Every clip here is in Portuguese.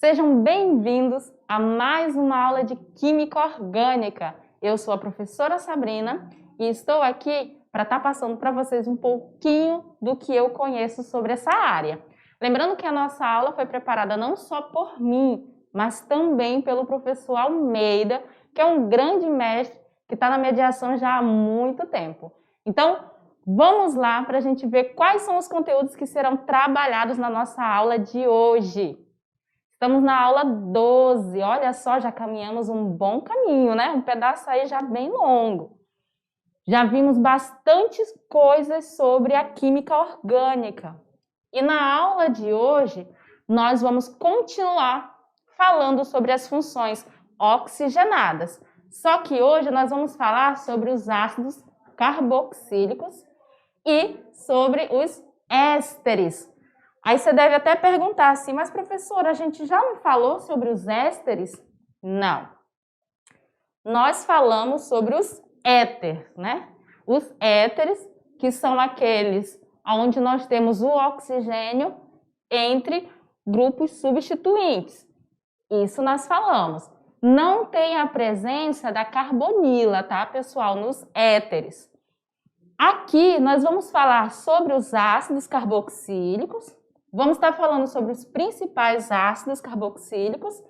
Sejam bem-vindos a mais uma aula de Química Orgânica. Eu sou a professora Sabrina e estou aqui para estar passando para vocês um pouquinho do que eu conheço sobre essa área. Lembrando que a nossa aula foi preparada não só por mim, mas também pelo professor Almeida, que é um grande mestre que está na mediação já há muito tempo. Então, vamos lá para a gente ver quais são os conteúdos que serão trabalhados na nossa aula de hoje. Estamos na aula 12, olha só, já caminhamos um bom caminho, né? Um pedaço aí já bem longo. Já vimos bastantes coisas sobre a química orgânica. E na aula de hoje, nós vamos continuar falando sobre as funções oxigenadas. Só que hoje nós vamos falar sobre os ácidos carboxílicos e sobre os ésteres. Aí você deve até perguntar assim, mas professora, a gente já não falou sobre os ésteres? Não. Nós falamos sobre os éteres, né? Os éteres, que são aqueles onde nós temos o oxigênio entre grupos substituintes. Isso nós falamos. Não tem a presença da carbonila, tá, pessoal, nos éteres. Aqui nós vamos falar sobre os ácidos carboxílicos, vamos estar falando sobre os principais ácidos carboxílicos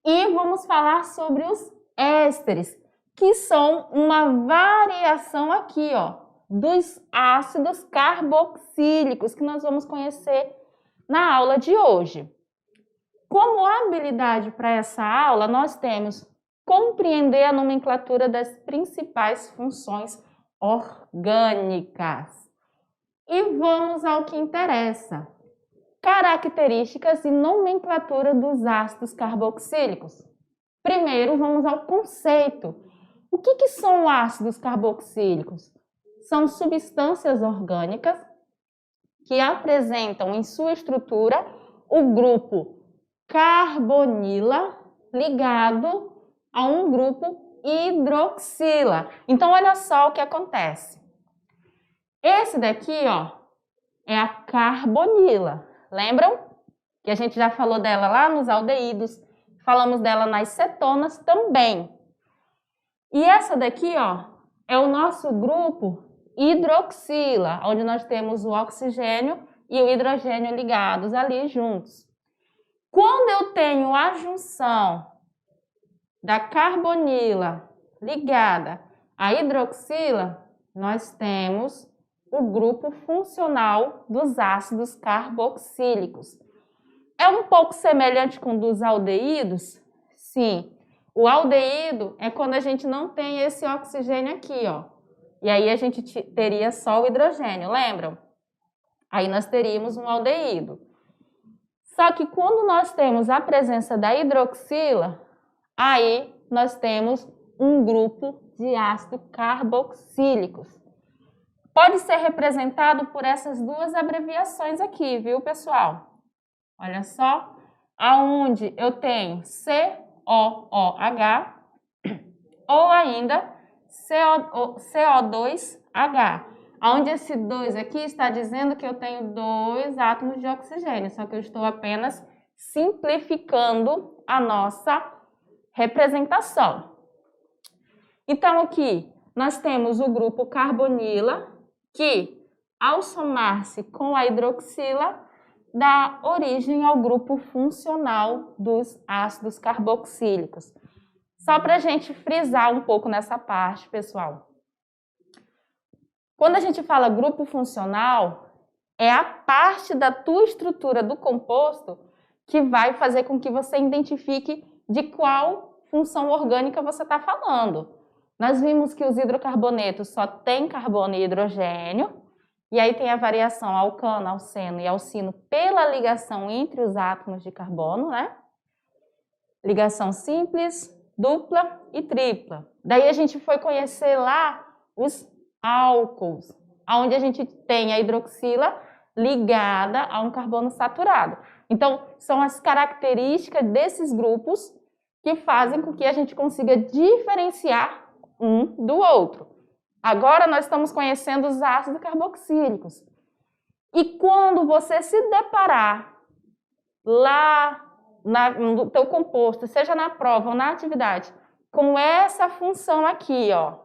e vamos falar sobre os ésteres, que são uma variação aqui, ó, dos ácidos carboxílicos que nós vamos conhecer na aula de hoje. Como habilidade para essa aula, nós temos compreender a nomenclatura das principais funções orgânicas. E vamos ao que interessa. Características e nomenclatura dos ácidos carboxílicos. Primeiro, vamos ao conceito. O que são ácidos carboxílicos? São substâncias orgânicas que apresentam em sua estrutura o grupo carbonila ligado a um grupo hidroxila. Então, olha só o que acontece. Esse daqui, ó, é a carbonila. Lembram? Que a gente já falou dela lá nos aldeídos, falamos dela nas cetonas também. E essa daqui, ó, é o nosso grupo hidroxila, onde nós temos o oxigênio e o hidrogênio ligados ali juntos. Quando eu tenho a junção da carbonila ligada à hidroxila, nós temos o grupo funcional dos ácidos carboxílicos. É um pouco semelhante com o dos aldeídos? Sim. O aldeído é quando a gente não tem esse oxigênio aqui, ó. E aí a gente teria só o hidrogênio, lembram? Aí nós teríamos um aldeído. Só que quando nós temos a presença da hidroxila, aí nós temos um grupo de ácidos carboxílicos. Pode ser representado por essas duas abreviações aqui, viu, pessoal? Olha só, aonde eu tenho COOH ou ainda CO2H, onde esse 2 aqui está dizendo que eu tenho 2 átomos de oxigênio, só que eu estou apenas simplificando a nossa representação. Então, aqui nós temos o grupo carbonila, que, ao somar-se com a hidroxila, dá origem ao grupo funcional dos ácidos carboxílicos. Só para a gente frisar um pouco nessa parte, pessoal. Quando a gente fala grupo funcional, é a parte da tua estrutura do composto que vai fazer com que você identifique de qual função orgânica você está falando. Nós vimos que os hidrocarbonetos só têm carbono e hidrogênio, e aí tem a variação alcano, alceno e alcino pela ligação entre os átomos de carbono, né? Ligação simples, dupla e tripla. Daí a gente foi conhecer lá os álcools, onde a gente tem a hidroxila ligada a um carbono saturado. Então, são as características desses grupos que fazem com que a gente consiga diferenciar um do outro. Agora nós estamos conhecendo os ácidos carboxílicos. E quando você se deparar lá no teu composto, seja na prova ou na atividade, com essa função aqui, ó,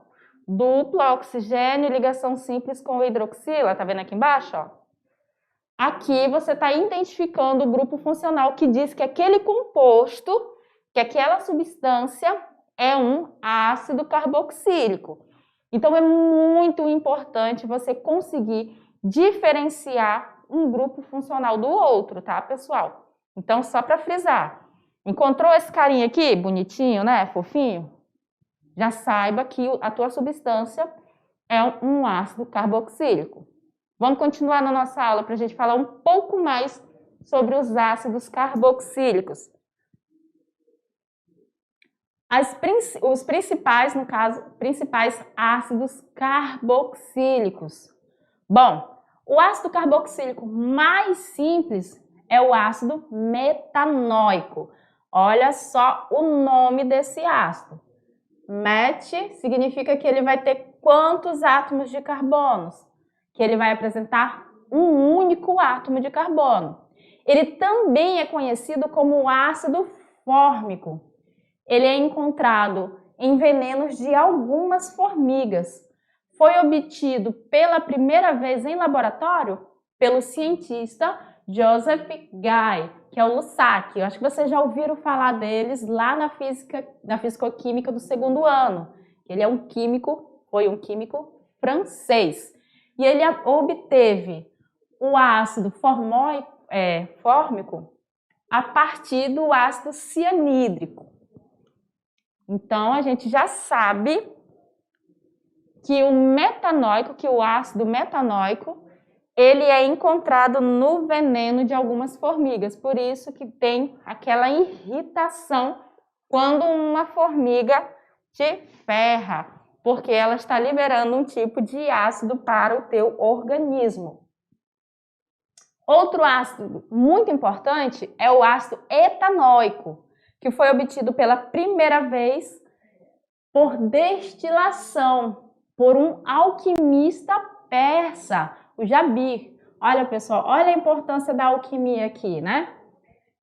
duplo oxigênio, ligação simples com hidroxila, tá vendo aqui embaixo, ó? Aqui você está identificando o grupo funcional que diz que aquele composto, que aquela substância é um ácido carboxílico. Então, é muito importante você conseguir diferenciar um grupo funcional do outro, tá, pessoal? Então, só para frisar, encontrou esse carinha aqui, bonitinho, né, fofinho? Já saiba que a tua substância é um ácido carboxílico. Vamos continuar na nossa aula para a gente falar um pouco mais sobre os ácidos carboxílicos. Os principais, no caso, principais ácidos carboxílicos. Bom, o ácido carboxílico mais simples é o ácido metanóico. Olha só o nome desse ácido. Met significa que ele vai ter quantos átomos de carbono? Que ele vai apresentar um único átomo de carbono. Ele também é conhecido como ácido fórmico. Ele é encontrado em venenos de algumas formigas. Foi obtido pela primeira vez em laboratório pelo cientista Joseph Guy, que é o Lussac. Eu acho que vocês já ouviram falar deles lá na fisicoquímica do segundo ano. Ele é um químico, foi um químico francês. E ele obteve o ácido fórmico a partir do ácido cianídrico. Então, a gente já sabe que o ácido metanóico, ele é encontrado no veneno de algumas formigas. Por isso que tem aquela irritação quando uma formiga te ferra, porque ela está liberando um tipo de ácido para o teu organismo. Outro ácido muito importante é o ácido etanóico, que foi obtido pela primeira vez por destilação, por um alquimista persa, o Jabir. Olha, pessoal, olha a importância da alquimia aqui, né?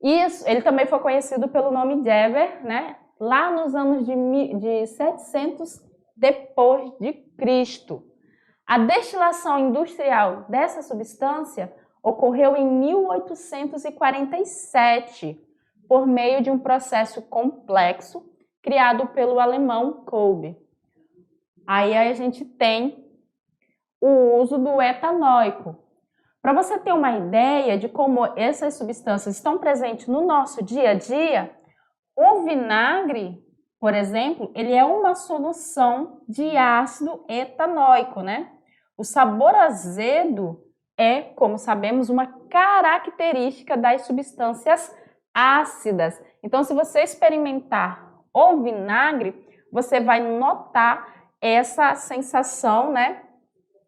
Isso, ele também foi conhecido pelo nome Geber, né? Lá nos anos de 700 depois de Cristo. A destilação industrial dessa substância ocorreu em 1847, por meio de um processo complexo criado pelo alemão Kolbe. Aí a gente tem o uso do etanóico. Para você ter uma ideia de como essas substâncias estão presentes no nosso dia a dia, o vinagre, por exemplo, ele é uma solução de ácido etanóico, né? O sabor azedo é, como sabemos, uma característica das substâncias ácidas. Então, se você experimentar o vinagre, você vai notar essa sensação, né,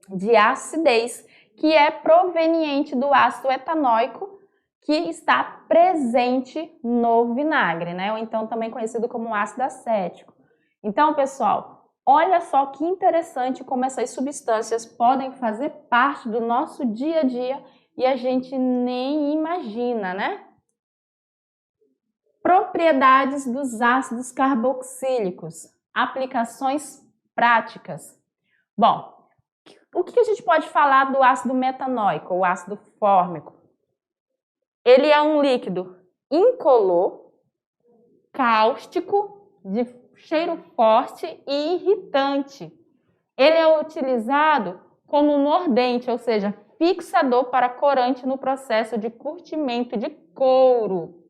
de acidez, que é proveniente do ácido etanóico que está presente no vinagre, né? Ou então também conhecido como ácido acético. Então, pessoal, olha só que interessante como essas substâncias podem fazer parte do nosso dia a dia e a gente nem imagina, né? Propriedades dos ácidos carboxílicos, aplicações práticas. Bom, o que a gente pode falar do ácido metanóico, ou ácido fórmico? Ele é um líquido incolor, cáustico, de cheiro forte e irritante. Ele é utilizado como mordente, ou seja, fixador para corante no processo de curtimento de couro.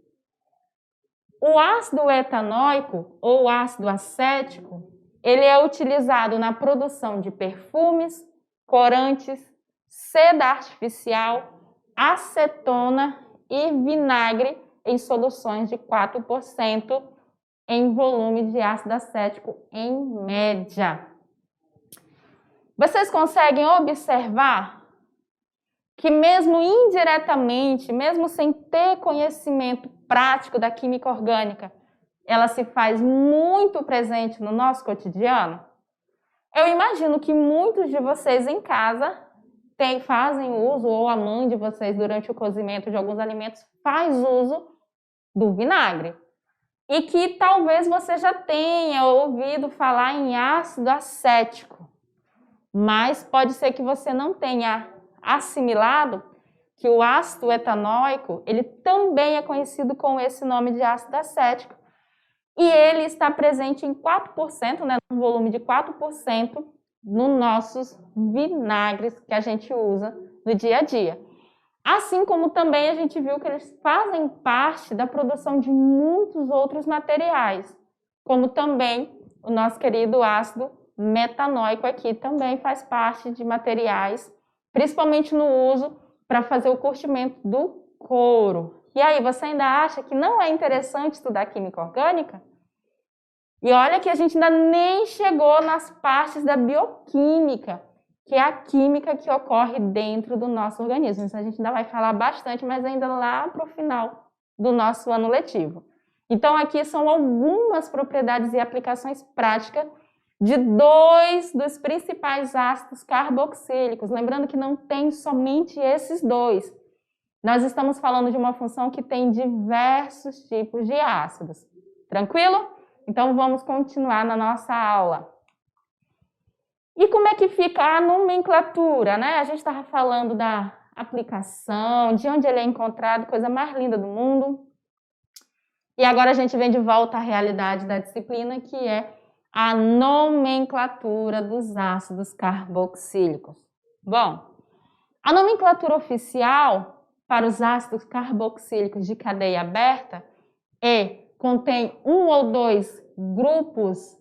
O ácido etanóico ou ácido acético, ele é utilizado na produção de perfumes, corantes, seda artificial, acetona e vinagre em soluções de 4% em volume de ácido acético em média. Vocês conseguem observar que mesmo indiretamente, mesmo sem ter conhecimento prático da química orgânica, ela se faz muito presente no nosso cotidiano? Eu imagino que muitos de vocês em casa fazem uso, ou a mãe de vocês durante o cozimento de alguns alimentos faz uso do vinagre. E que talvez você já tenha ouvido falar em ácido acético, mas pode ser que você não tenha assimilado que o ácido etanóico, ele também é conhecido com esse nome de ácido acético, e ele está presente em 4%, né, no volume de 4% nos nossos vinagres que a gente usa no dia a dia. Assim como também a gente viu que eles fazem parte da produção de muitos outros materiais, como também o nosso querido ácido metanóico aqui também faz parte de materiais, principalmente no uso para fazer o curtimento do couro. E aí, você ainda acha que não é interessante estudar química orgânica? E olha que a gente ainda nem chegou nas partes da bioquímica, que é a química que ocorre dentro do nosso organismo. Isso a gente ainda vai falar bastante, mas ainda lá para o final do nosso ano letivo. Então, aqui são algumas propriedades e aplicações práticas de dois dos principais ácidos carboxílicos. Lembrando que não tem somente esses dois. Nós estamos falando de uma função que tem diversos tipos de ácidos. Tranquilo? Então, vamos continuar na nossa aula. E como é que fica a nomenclatura, né? A gente estava falando da aplicação, de onde ele é encontrado, coisa mais linda do mundo. E agora a gente vem de volta à realidade da disciplina, que é a nomenclatura dos ácidos carboxílicos. Bom, a nomenclatura oficial para os ácidos carboxílicos de cadeia aberta contém um ou dois grupos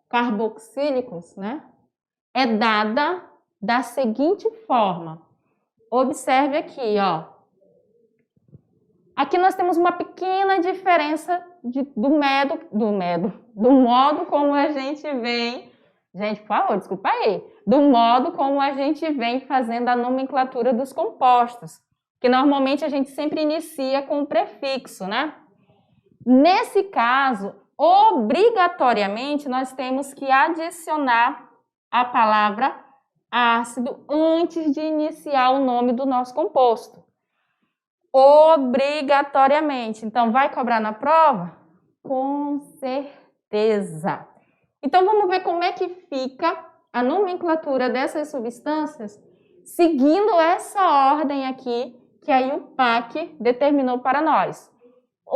carboxílicos, né? É dada da seguinte forma. Observe aqui, ó. Aqui nós temos uma pequena diferença do modo como a gente vem. Gente, por favor, desculpa aí. Do modo como a gente vem fazendo a nomenclatura dos compostos, que normalmente a gente sempre inicia com o prefixo, né? Nesse caso, obrigatoriamente, nós temos que adicionar a palavra ácido antes de iniciar o nome do nosso composto. Obrigatoriamente. Então, vai cobrar na prova? Com certeza. Então, vamos ver como é que fica a nomenclatura dessas substâncias seguindo essa ordem aqui que aí o PAC determinou para nós.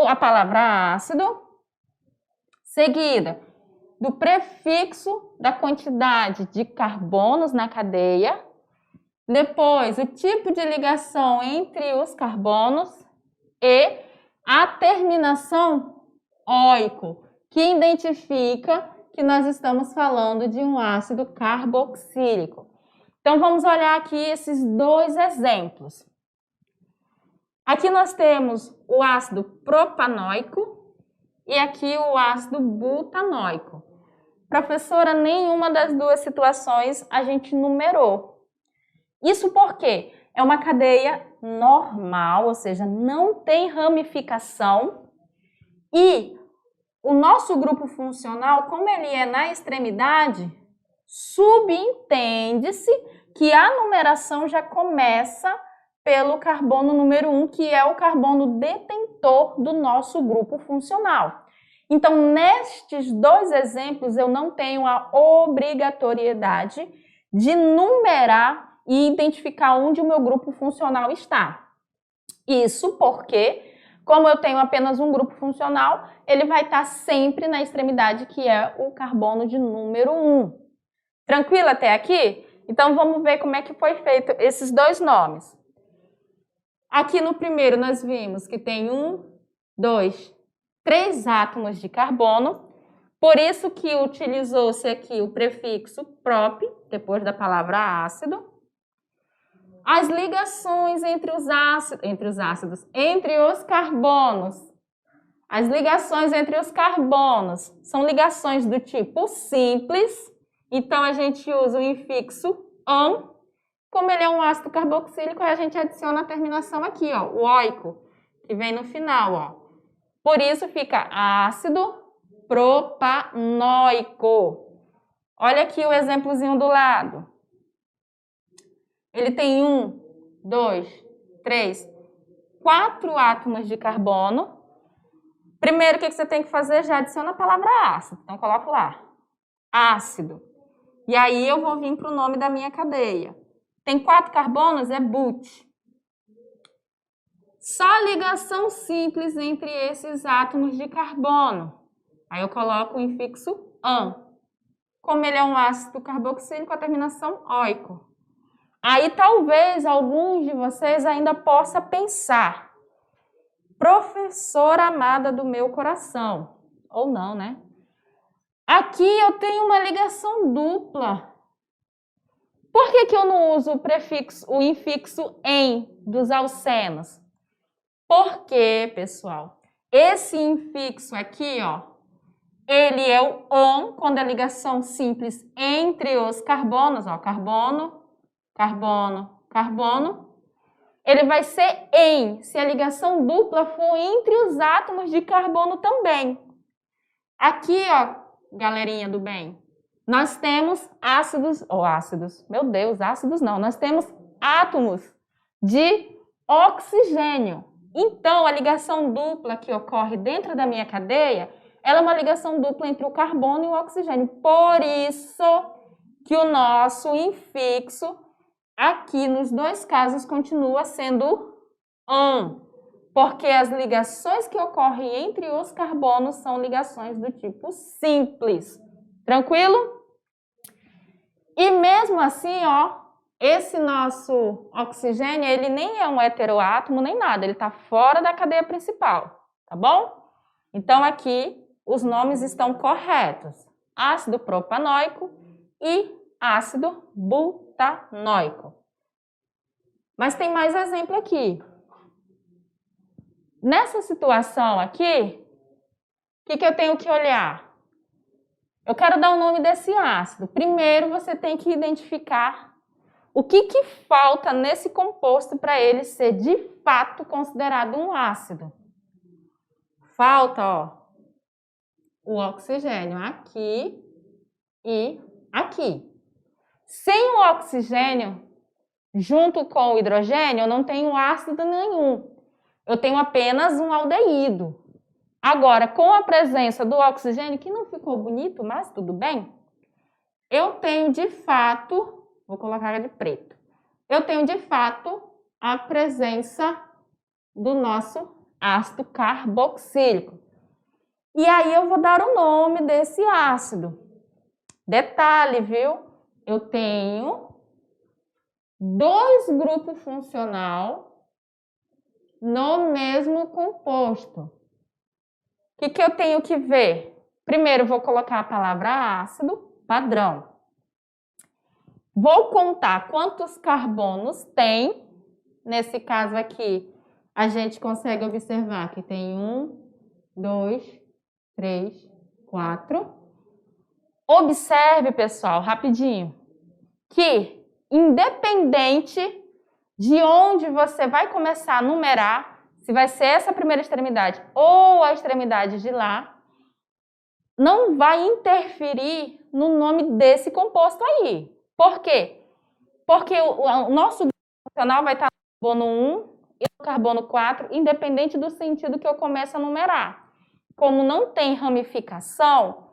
A palavra ácido, seguida do prefixo da quantidade de carbonos na cadeia, depois o tipo de ligação entre os carbonos e a terminação oico, que identifica que nós estamos falando de um ácido carboxílico. Então, vamos olhar aqui esses dois exemplos. Aqui nós temos o ácido propanóico e aqui o ácido butanóico. Professora, nenhuma das duas situações a gente numerou. Isso porque é uma cadeia normal, ou seja, não tem ramificação, e o nosso grupo funcional, como ele é na extremidade, subentende-se que a numeração já começa pelo carbono número 1, que é o carbono detentor do nosso grupo funcional. Então, nestes dois exemplos, eu não tenho a obrigatoriedade de numerar e identificar onde o meu grupo funcional está. Isso porque, como eu tenho apenas um grupo funcional, ele vai estar sempre na extremidade, que é o carbono de número 1. Tranquilo até aqui? Então, vamos ver como é que foi feito esses dois nomes. Aqui no primeiro nós vimos que tem 1, 2, 3 átomos de carbono, por isso que utilizou-se aqui o prefixo prop, depois da palavra ácido. As ligações entre os carbonos. As ligações entre os carbonos são ligações do tipo simples, então a gente usa o infixo -an. Como ele é um ácido carboxílico, a gente adiciona a terminação aqui, ó, o oico, que vem no final, ó. Por isso fica ácido propanóico. Olha aqui o exemplozinho do lado. Ele tem 1, 2, 3, 4 átomos de carbono. Primeiro, o que você tem que fazer? Já adiciona a palavra ácido. Então, coloco lá. Ácido. E aí, eu vou vir para o nome da minha cadeia. Tem 4 carbonos? É but. Só ligação simples entre esses átomos de carbono. Aí, eu coloco o infixo -an. Como ele é um ácido carboxílico com a terminação oico. Aí, talvez, alguns de vocês ainda possam pensar. Professora amada do meu coração. Ou não, né? Aqui eu tenho uma ligação dupla. Por que eu não uso o infixo em dos alcenos? Porque, pessoal, esse infixo aqui, ó, ele é o on, quando é ligação simples entre os carbonos, ó, carbono, carbono, carbono. Ele vai ser em, se a ligação dupla for entre os átomos de carbono também. Aqui, ó, galerinha do bem, nós temos ácidos, meu Deus, ácidos não, nós temos átomos de oxigênio. Então, a ligação dupla que ocorre dentro da minha cadeia, ela é uma ligação dupla entre o carbono e o oxigênio. Por isso que o nosso infixo aqui nos dois casos continua sendo on, porque as ligações que ocorrem entre os carbonos são ligações do tipo simples. Tranquilo? E mesmo assim, ó, esse nosso oxigênio, ele nem é um heteroátomo nem nada, ele está fora da cadeia principal, tá bom? Então aqui os nomes estão corretos: ácido propanoico e ácido butanoico. Mas tem mais exemplo aqui. Nessa situação aqui, o que eu tenho que olhar? Eu quero dar o nome desse ácido. Primeiro, você tem que identificar o que falta nesse composto para ele ser de fato considerado um ácido. Falta, ó, o oxigênio aqui e aqui. Sem o oxigênio, junto com o hidrogênio, eu não tenho ácido nenhum. Eu tenho apenas um aldeído. Agora, com a presença do oxigênio, que não ficou bonito, mas tudo bem, eu tenho de fato, vou colocar de preto, eu tenho de fato a presença do nosso ácido carboxílico. E aí eu vou dar o nome desse ácido. Detalhe, viu? Eu tenho 2 grupos funcional no mesmo composto. O que eu tenho que ver? Primeiro, vou colocar a palavra ácido padrão. Vou contar quantos carbonos tem. Nesse caso aqui, a gente consegue observar que tem 1, 2, 3, 4. Observe, pessoal, rapidinho, que independente de onde você vai começar a numerar, se vai ser essa primeira extremidade ou a extremidade de lá, não vai interferir no nome desse composto aí. Por quê? Porque o nosso grupo funcional vai estar no carbono 1 e no carbono 4, independente do sentido que eu comece a numerar. Como não tem ramificação,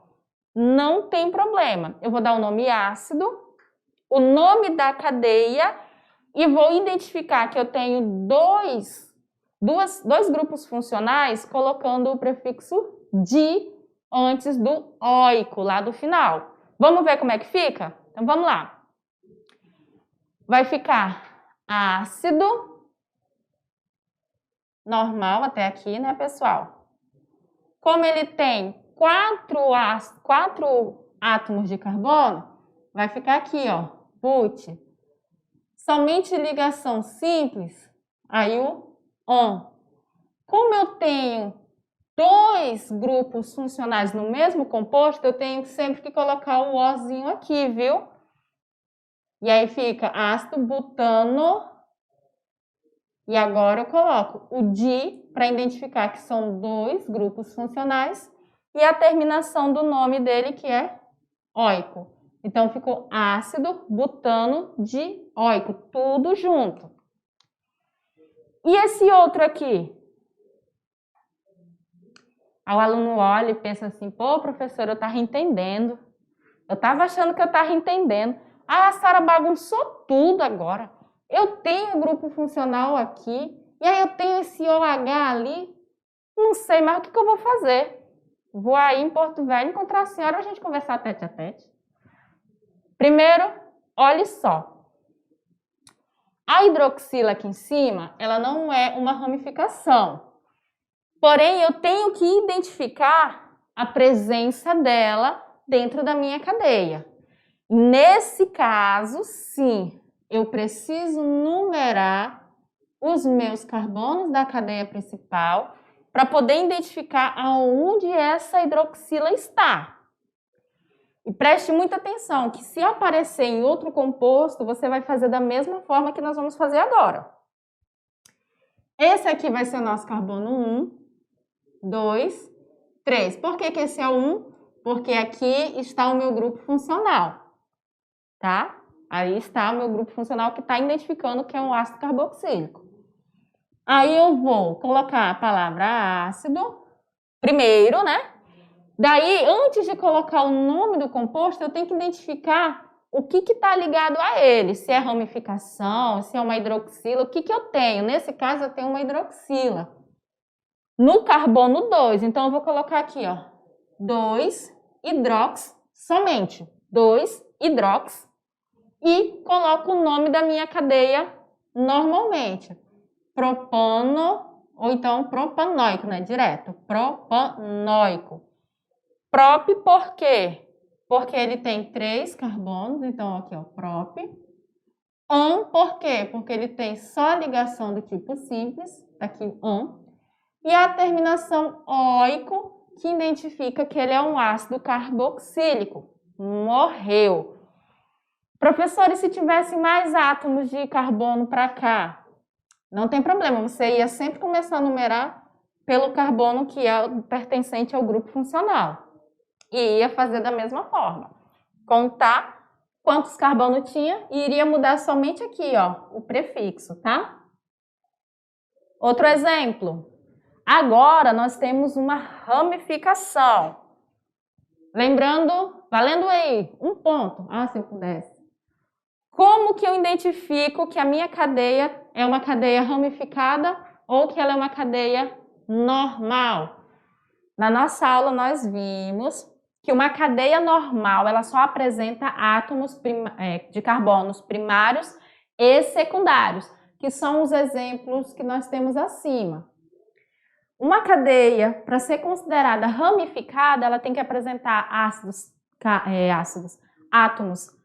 não tem problema. Eu vou dar o nome ácido, o nome da cadeia e vou identificar que eu tenho dois grupos funcionais colocando o prefixo di antes do oico, lá do final. Vamos ver como é que fica? Então, vamos lá. Vai ficar ácido, normal até aqui, né, pessoal? Como ele tem 4 átomos de carbono, vai ficar aqui, ó, but. Somente ligação simples, aí o on. Como eu tenho 2 grupos funcionais no mesmo composto, eu tenho sempre que colocar o ozinho aqui, viu? E aí fica ácido butano. E agora eu coloco o di para identificar que são 2 grupos funcionais e a terminação do nome dele, que é oico. Então, ficou ácido butano dioico, tudo junto. E esse outro aqui? Aí o aluno olha e pensa assim, pô, professor, eu estava entendendo. Eu estava achando que eu estava entendendo. Ah, a Sara bagunçou tudo agora. Eu tenho o grupo funcional aqui, e aí eu tenho esse OH ali. Não sei mais o que eu vou fazer. Vou aí em Porto Velho encontrar a senhora e a gente conversar tete a tete. Primeiro, olhe só. A hidroxila aqui em cima, ela não é uma ramificação. Porém, eu tenho que identificar a presença dela dentro da minha cadeia. Nesse caso, sim, eu preciso numerar os meus carbonos da cadeia principal para poder identificar aonde essa hidroxila está. E preste muita atenção que se aparecer em outro composto, você vai fazer da mesma forma que nós vamos fazer agora. Esse aqui vai ser o nosso carbono 1, 2, 3. Por que que esse é o 1? Porque aqui está o meu grupo funcional, tá? Aí está o meu grupo funcional que está identificando que é um ácido carboxílico. Aí eu vou colocar a palavra ácido primeiro, né? Daí, antes de colocar o nome do composto, eu tenho que identificar o que está ligado a ele. Se é ramificação, se é uma hidroxila, o que eu tenho? Nesse caso, eu tenho uma hidroxila. No carbono 2, então eu vou colocar aqui, ó, 2-hidrox, somente 2-hidrox, e coloco o nome da minha cadeia normalmente. Propano, ou então propanoico, né? Direto, propanoico. Prop por quê? Porque ele tem 3 carbonos, então aqui, ó, prop. Por quê? Porque ele tem só ligação do tipo simples, tá aqui o e a terminação oico, que identifica que ele é um ácido carboxílico. Morreu. Professor, e se tivesse mais átomos de carbono para cá? Não tem problema, você ia sempre começar a numerar pelo carbono que é pertencente ao grupo funcional. E ia fazer da mesma forma. Contar quantos carbonos tinha e iria mudar somente aqui, ó, o prefixo, tá? Outro exemplo. Agora nós temos uma ramificação. Lembrando, valendo aí, um ponto. Ah, se eu pudesse. Como que eu identifico que a minha cadeia é uma cadeia ramificada ou que ela é uma cadeia normal? Na nossa aula nós vimos que uma cadeia normal ela só apresenta átomos de carbonos primários e secundários, que são os exemplos que nós temos acima. Uma cadeia, para ser considerada ramificada, ela tem que apresentar átomos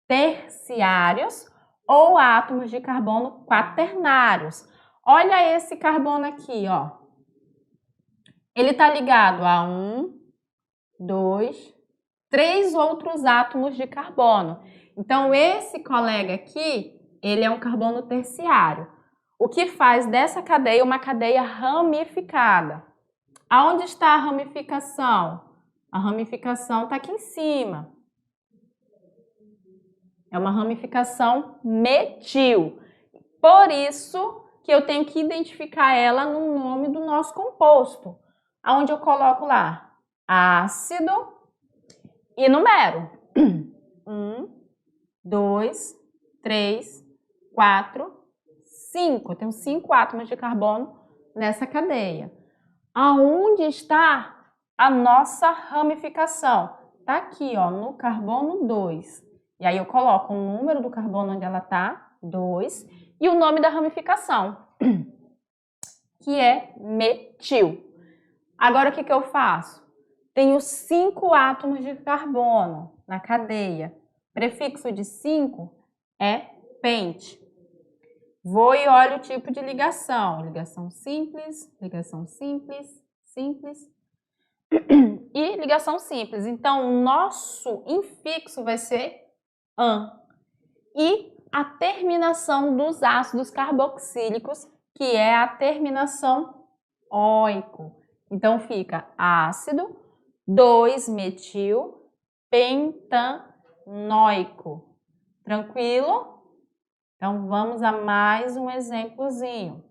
terciários ou átomos de carbono quaternários. Olha esse carbono aqui, ó. Ele está ligado a 1, 2, 3 outros átomos de carbono. Então, esse colega aqui, ele é um carbono terciário. O que faz dessa cadeia uma cadeia ramificada. Aonde está a ramificação? A ramificação está aqui em cima. É uma ramificação metil. Por isso que eu tenho que identificar ela no nome do nosso composto. Aonde eu coloco lá? Ácido e numero. 1, 2, 3, 4, 5. Eu tenho 5 átomos de carbono nessa cadeia. Aonde está a nossa ramificação? Está aqui, ó, no carbono 2. E aí eu coloco o número do carbono onde ela está, 2, e o nome da ramificação, que é metil. Agora o que eu faço? Tenho 5 átomos de carbono na cadeia. Prefixo de 5 é pente. Vou e olho o tipo de ligação. Ligação simples, simples e ligação simples. Então, o nosso infixo vai ser an. E a terminação dos ácidos carboxílicos, que é a terminação oico. Então, fica ácido 2-metil pentanoico. Tranquilo? Então, vamos a mais um exemplozinho.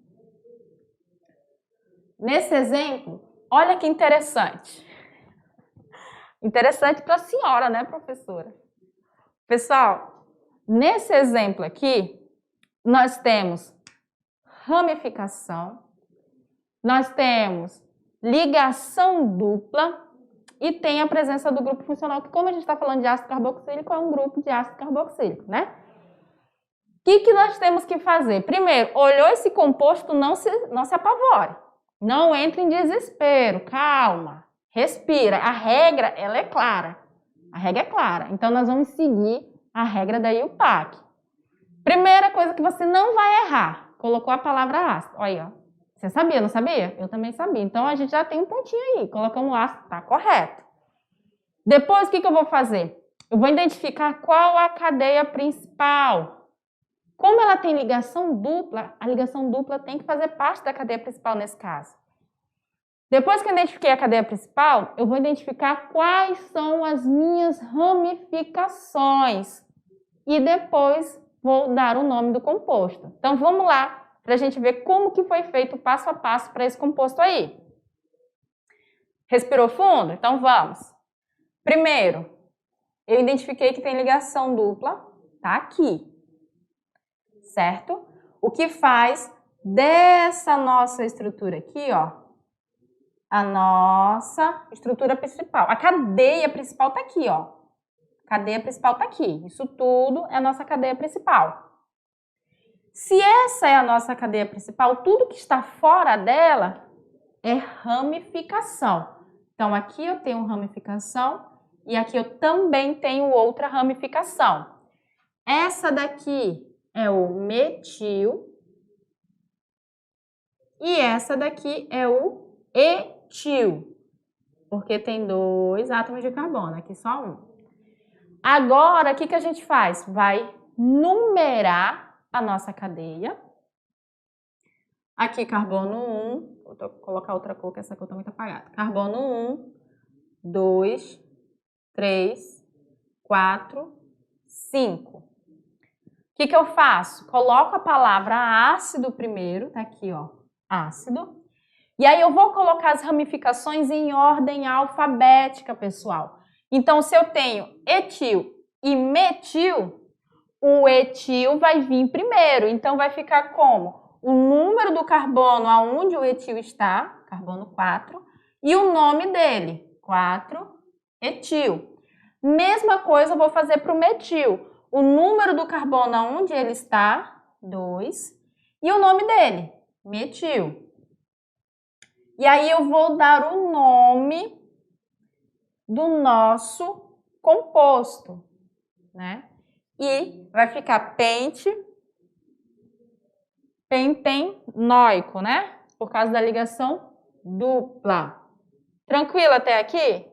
Nesse exemplo, Olha que interessante. Interessante para a senhora, né, professora? Pessoal, nesse exemplo aqui, nós temos ramificação, nós temos ligação dupla e tem a presença do grupo funcional, que como a gente está falando de ácido carboxílico, é um grupo de ácido carboxílico, né? O que nós temos que fazer? Primeiro, olhou esse composto, não se apavore. Não entre em desespero, calma, respira. A regra, ela é clara. A regra é clara. Então, nós vamos seguir a regra da IUPAC. Primeira coisa que você não vai errar, colocou a palavra ácido. Olha aí, ó. Você sabia, não sabia? Eu também sabia. Então, a gente já tem um pontinho aí. Colocamos ácido, tá correto. Depois, o que eu vou fazer? Eu vou identificar qual a cadeia principal. Como ela tem ligação dupla, a ligação dupla tem que fazer parte da cadeia principal nesse caso. Depois que eu identifiquei a cadeia principal, eu vou identificar quais são as minhas ramificações. E depois vou dar o nome do composto. Então, vamos lá para a gente ver como que foi feito o passo a passo para esse composto aí. Respirou fundo? Então, vamos. Primeiro, eu identifiquei que tem ligação dupla, tá aqui. Certo? O que faz dessa nossa estrutura aqui, ó, a nossa estrutura principal. A cadeia principal tá aqui, ó. A cadeia principal tá aqui. Isso tudo é a nossa cadeia principal. Se essa é a nossa cadeia principal, tudo que está fora dela é ramificação. Então, aqui eu tenho ramificação e aqui eu também tenho outra ramificação. Essa daqui é o metil e essa daqui é o etil, porque tem 2 átomos de carbono, aqui só um. Agora, o que a gente faz? Vai numerar a nossa cadeia. Aqui, carbono 1, vou colocar outra cor, que essa cor está muito apagada. Carbono 1, 2, 3, 4, 5. O que eu faço? Coloco a palavra ácido primeiro, tá aqui, ó, ácido. E aí eu vou colocar as ramificações em ordem alfabética, pessoal. Então, se eu tenho etil e metil, o etil vai vir primeiro. Então, vai ficar como? O número do carbono aonde o etil está, carbono 4, e o nome dele, 4-etil. Mesma coisa eu vou fazer para o metil. O número do carbono onde ele está, 2, e o nome dele, metil. E aí eu vou dar o nome do nosso composto, né? E vai ficar pentenóico, né? Por causa da ligação dupla. Tranquilo até aqui?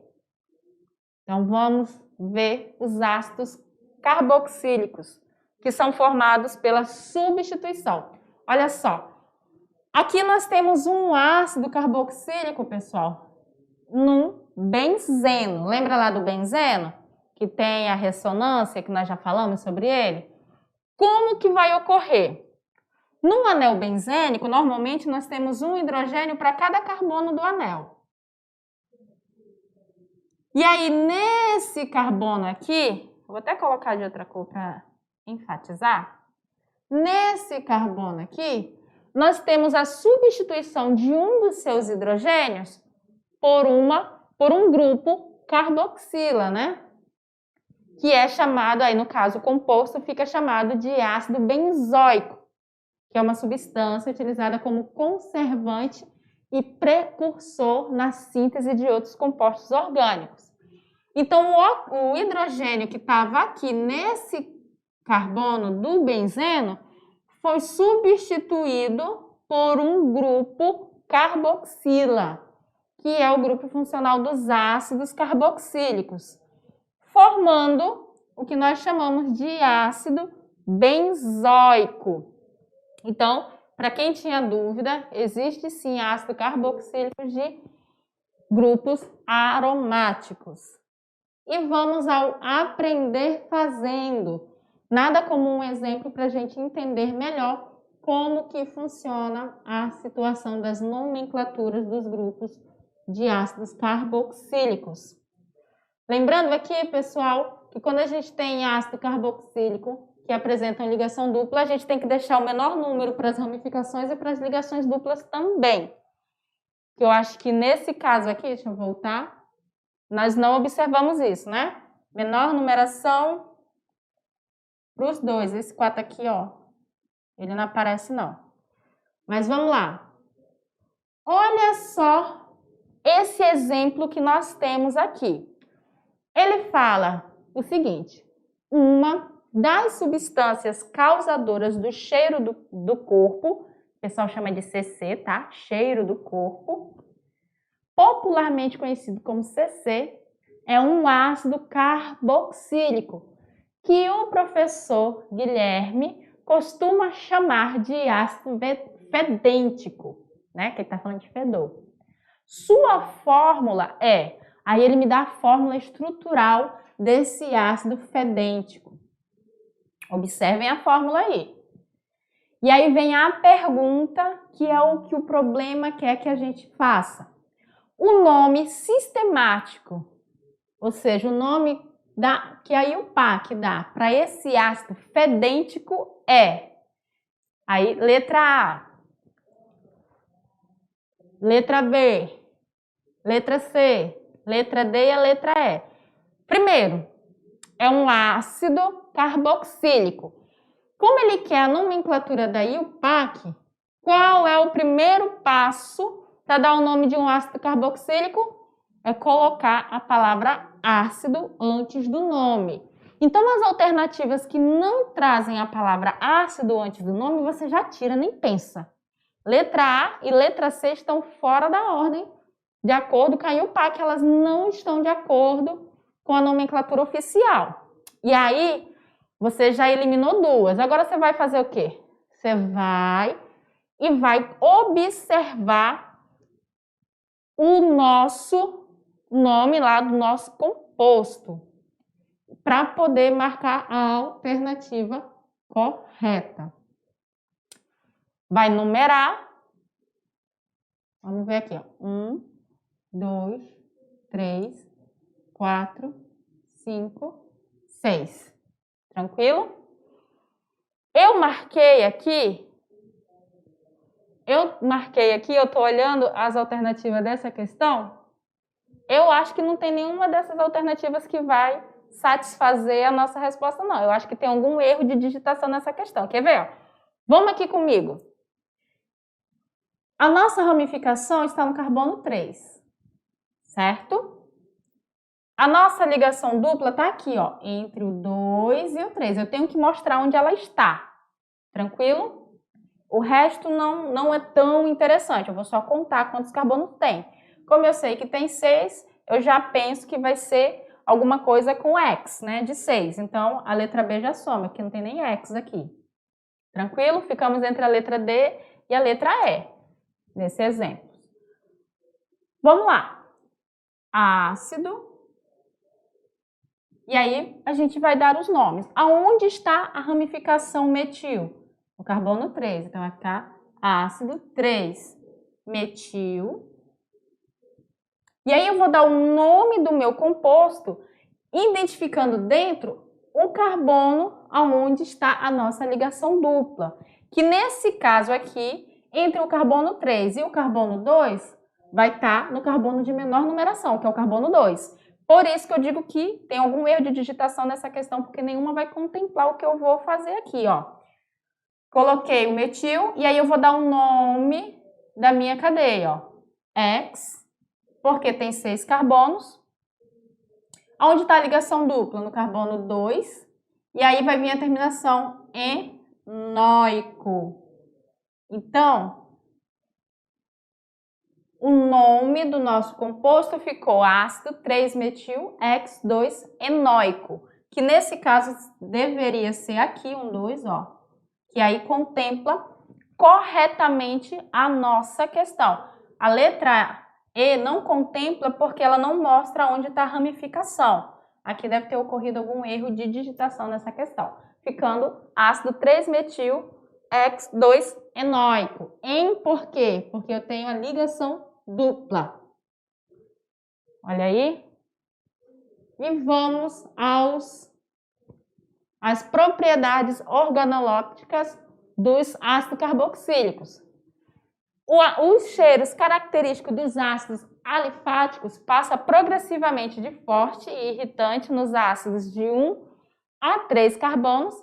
Então vamos ver os ácidos carboxílicos, que são formados pela substituição. Olha só, aqui nós temos um ácido carboxílico, pessoal, num benzeno. Lembra lá do benzeno? Que tem a ressonância, que nós já falamos sobre ele? Como que vai ocorrer? No anel benzênico, normalmente nós temos um hidrogênio para cada carbono do anel. E aí, nesse carbono aqui, vou até colocar de outra cor para enfatizar. Nesse carbono aqui, nós temos a substituição de um dos seus hidrogênios por um grupo carboxila, né? Que é chamado, aí no caso o composto fica chamado de ácido benzoico, que é uma substância utilizada como conservante e precursor na síntese de outros compostos orgânicos. Então, o hidrogênio que estava aqui nesse carbono do benzeno foi substituído por um grupo carboxila, que é o grupo funcional dos ácidos carboxílicos, formando o que nós chamamos de ácido benzoico. Então, para quem tinha dúvida, existe sim ácido carboxílico de grupos aromáticos. E vamos ao aprender fazendo. Nada como um exemplo para a gente entender melhor como que funciona a situação das nomenclaturas dos grupos de ácidos carboxílicos. Lembrando aqui, pessoal, que quando a gente tem ácido carboxílico que apresentam ligação dupla, a gente tem que deixar o menor número para as ramificações e para as ligações duplas também. Que eu acho que nesse caso aqui, deixa eu voltar, nós não observamos isso, né? Menor numeração para os dois. Esse 4 aqui, ó, ele não aparece não. Mas vamos lá. Olha só esse exemplo que nós temos aqui. Ele fala o seguinte: uma das substâncias causadoras do cheiro do corpo, o pessoal chama de CC, tá? Cheiro do corpo, popularmente conhecido como CC, é um ácido carboxílico, que o professor Guilherme costuma chamar de ácido fedêntico, né? Que ele está falando de fedor. Sua fórmula é, aí ele me dá a fórmula estrutural desse ácido fedêntico. Observem a fórmula aí. E aí vem a pergunta, que é o que o problema quer que a gente faça. O nome sistemático, ou seja, o nome que a IUPAC dá para esse ácido fedêntico é, aí, letra A, letra B, letra C, letra D e a letra E. Primeiro, é um ácido carboxílico. Como ele quer a nomenclatura da IUPAC, qual é o primeiro passo para dar o nome de um ácido carboxílico? É colocar a palavra ácido antes do nome. Então, as alternativas que não trazem a palavra ácido antes do nome, você já tira, nem pensa. Letra A e letra C estão fora da ordem, de acordo com a IUPAC, elas não estão de acordo com a nomenclatura oficial. E aí, você já eliminou duas. Agora você vai fazer o quê? Você vai observar o nosso nome lá do nosso composto para poder marcar a alternativa correta. Vai numerar. Vamos ver aqui, ó. 1, 2, 3, 4, 5, 6. Tranquilo? Eu marquei aqui, eu estou olhando as alternativas dessa questão. Eu acho que não tem nenhuma dessas alternativas que vai satisfazer a nossa resposta, não. Eu acho que tem algum erro de digitação nessa questão. Quer ver? Vamos aqui comigo. A nossa ramificação está no carbono 3, certo? A nossa ligação dupla está aqui, ó, entre o 2 e o 3. Eu tenho que mostrar onde ela está. Tranquilo? O resto não é tão interessante. Eu vou só contar quantos carbonos tem. Como eu sei que tem 6, eu já penso que vai ser alguma coisa com X, né? De 6. Então, a letra B já soma, porque não tem nem X aqui. Tranquilo? Ficamos entre a letra D e a letra E, nesse exemplo. Vamos lá. Ácido. E aí, a gente vai dar os nomes. Aonde está a ramificação metil? No carbono 3. Então, vai ficar ácido 3-metil. E aí, eu vou dar o nome do meu composto, identificando dentro o carbono aonde está a nossa ligação dupla. Que nesse caso aqui, entre o carbono 3 e o carbono 2, vai estar no carbono de menor numeração, que é o carbono 2. Por isso que eu digo que tem algum erro de digitação nessa questão, porque nenhuma vai contemplar o que eu vou fazer aqui, ó. Coloquei o metil e aí eu vou dar o nome da minha cadeia, ó. X, porque tem 6 carbonos. Onde está a ligação dupla? No carbono 2. E aí vai vir a terminação enoico. Então, o nome do nosso composto ficou ácido 3-metil-X2-enoico, que nesse caso deveria ser aqui um 2, ó, que aí contempla corretamente a nossa questão. A letra E não contempla porque ela não mostra onde está a ramificação. Aqui deve ter ocorrido algum erro de digitação nessa questão, ficando ácido 3-metil-X2-enoico. Por quê? Porque eu tenho a ligação dupla. Olha aí. E vamos às propriedades organolépticas dos ácidos carboxílicos. Os cheiros característicos dos ácidos alifáticos passam progressivamente de forte e irritante nos ácidos de 1 a 3 carbonos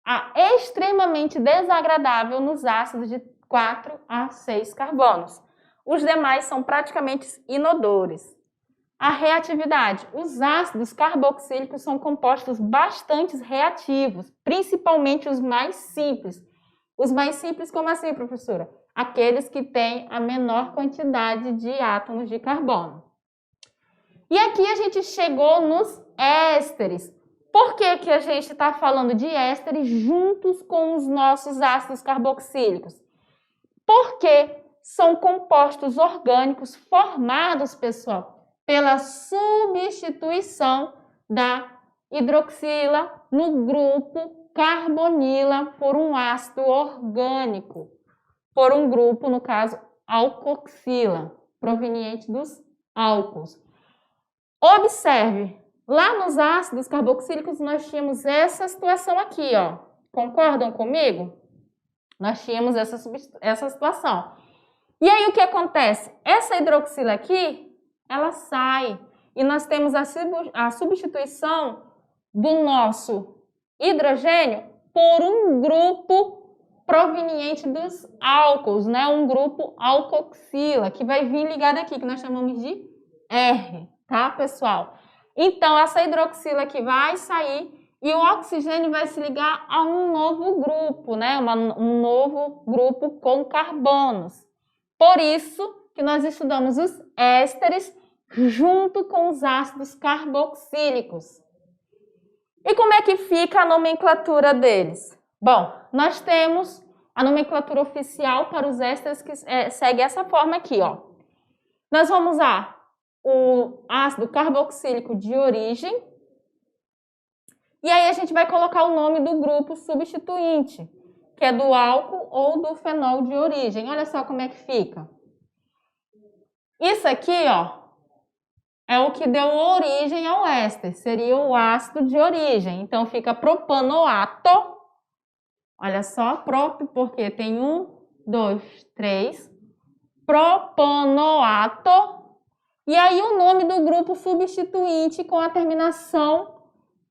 a extremamente desagradável nos ácidos de 4 a 6 carbonos. Os demais são praticamente inodores. A reatividade. Os ácidos carboxílicos são compostos bastante reativos, principalmente os mais simples. Os mais simples, como assim, professora? Aqueles que têm a menor quantidade de átomos de carbono. E aqui a gente chegou nos ésteres. Por que que a gente está falando de ésteres juntos com os nossos ácidos carboxílicos? Porque são compostos orgânicos formados, pessoal, pela substituição da hidroxila no grupo carbonila por um ácido orgânico, por um grupo, no caso, alcoxila, proveniente dos álcools. Observe, lá nos ácidos carboxílicos nós tínhamos essa situação aqui, ó. Concordam comigo? Nós tínhamos essa situação. E aí o que acontece? Essa hidroxila aqui, ela sai e nós temos a substituição do nosso hidrogênio por um grupo proveniente dos álcools, né? Um grupo alcoxila, que vai vir ligado aqui, que nós chamamos de R, tá, pessoal? Então, essa hidroxila aqui vai sair e o oxigênio vai se ligar a um novo grupo, né? Um novo grupo com carbonos. Por isso que nós estudamos os ésteres junto com os ácidos carboxílicos. E como é que fica a nomenclatura deles? Bom, nós temos a nomenclatura oficial para os ésteres que segue essa forma aqui, ó. Nós vamos usar o ácido carboxílico de origem e aí a gente vai colocar o nome do grupo substituinte, que é do álcool ou do fenol de origem. Olha só como é que fica. Isso aqui, ó, é o que deu origem ao éster, seria o ácido de origem. Então, fica propanoato. Olha só, prop, porque tem 1, 2, 3. Propanoato. E aí, o nome do grupo substituinte com a terminação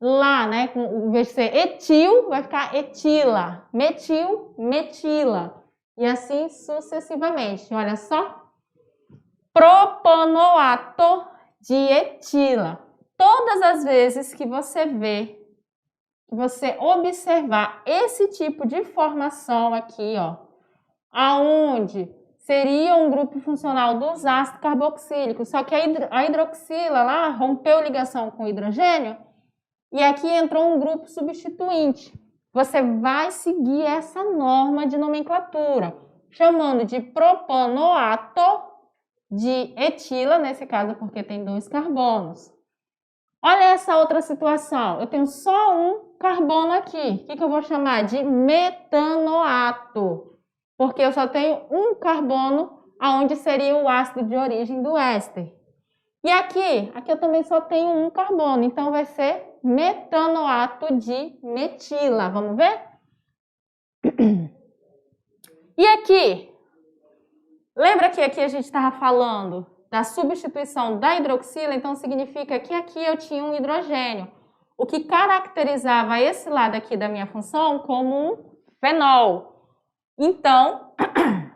lá, né? Em vez de ser etil, vai ficar etila. Metil, metila. E assim sucessivamente. Olha só. Propanoato de etila. Todas as vezes que você observar esse tipo de formação aqui, ó, aonde seria um grupo funcional dos ácidos carboxílicos, só que a hidroxila lá rompeu ligação com o hidrogênio e aqui entrou um grupo substituinte. Você vai seguir essa norma de nomenclatura, chamando de propanoato de etila, nesse caso porque tem 2 carbonos. Olha essa outra situação, eu tenho só um carbono aqui. O que eu vou chamar? De metanoato, porque eu só tenho um carbono, aonde seria o ácido de origem do éster. E aqui eu também só tenho um carbono, então vai ser metanoato de metila. Vamos ver? E aqui? Lembra que aqui a gente estava falando da substituição da hidroxila? Então, significa que aqui eu tinha um hidrogênio, o que caracterizava esse lado aqui da minha função como um fenol. Então,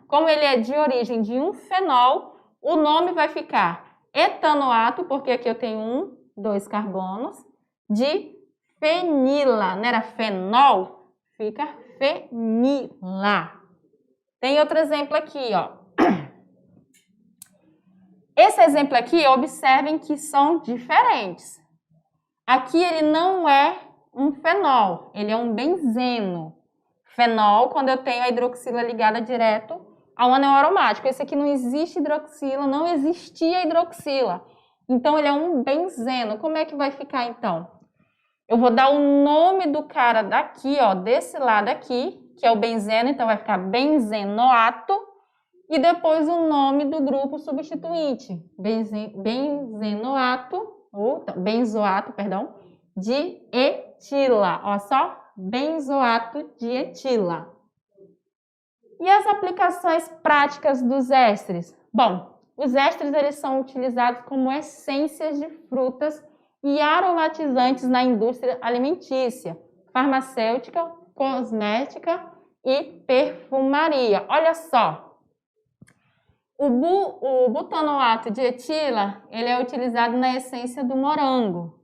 como ele é de origem de um fenol, o nome vai ficar etanoato, porque aqui eu tenho 2 carbonos, de fenila. Não era fenol? Fica fenila. Tem outro exemplo aqui, ó. Esse exemplo aqui, observem que são diferentes. Aqui ele não é um fenol, ele é um benzeno. Fenol, quando eu tenho a hidroxila ligada direto a um anel aromático. Esse aqui não existe hidroxila, não existia hidroxila. Então, ele é um benzeno. Como é que vai ficar, então? Eu vou dar o nome do cara daqui, ó, desse lado aqui, que é o benzeno, então vai ficar benzenoato. e depois o nome do grupo substituinte, benzenoato, ou benzoato, perdão, de etila. Olha só, benzoato de etila. E as aplicações práticas dos ésteres? Bom, os ésteres eles são utilizados como essências de frutas e aromatizantes na indústria alimentícia, farmacêutica, cosmética e perfumaria. Olha só, o butanoato de etila ele é utilizado na essência do morango,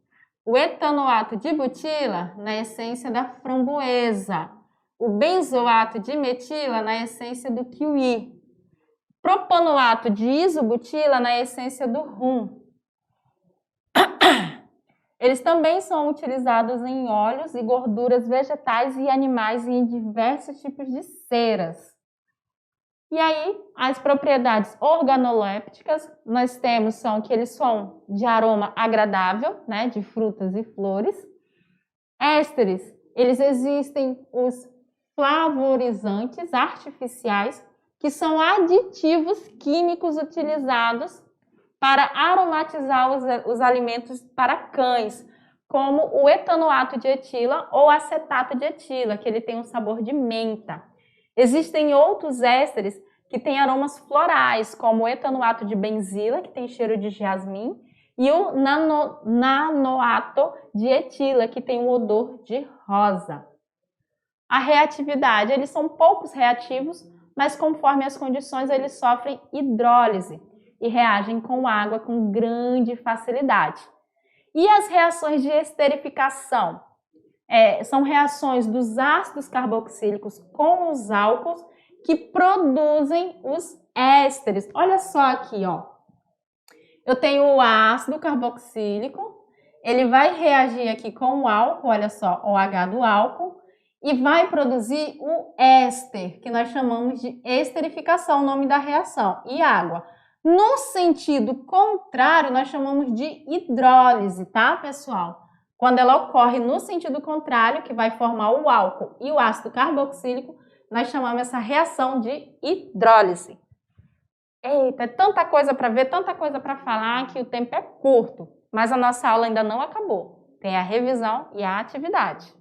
o etanoato de butila na essência da framboesa, o benzoato de metila na essência do kiwi, propanoato de isobutila na essência do rum. Eles também são utilizados em óleos e gorduras vegetais e animais e em diversos tipos de ceras. E aí, as propriedades organolépticas, nós temos são que eles são de aroma agradável, né, de frutas e flores. Ésteres, eles existem os flavorizantes artificiais, que são aditivos químicos utilizados para aromatizar os alimentos para cães, como o etanoato de etila ou acetato de etila, que ele tem um sabor de menta. Existem outros ésteres que têm aromas florais, como o etanoato de benzila, que tem cheiro de jasmim, e o nanoato de etila, que tem um odor de rosa. A reatividade, eles são poucos reativos, mas conforme as condições eles sofrem hidrólise e reagem com água com grande facilidade. E as reações de esterificação? São reações dos ácidos carboxílicos com os álcools que produzem os ésteres. Olha só aqui, ó. Eu tenho o ácido carboxílico, ele vai reagir aqui com o álcool, olha só, OH do álcool, e vai produzir o éster, que nós chamamos de esterificação, o nome da reação, e água. No sentido contrário, nós chamamos de hidrólise, tá, pessoal? Quando ela ocorre no sentido contrário, que vai formar o álcool e o ácido carboxílico, nós chamamos essa reação de hidrólise. Eita, é tanta coisa para ver, tanta coisa para falar que o tempo é curto, mas a nossa aula ainda não acabou. Tem a revisão e a atividade.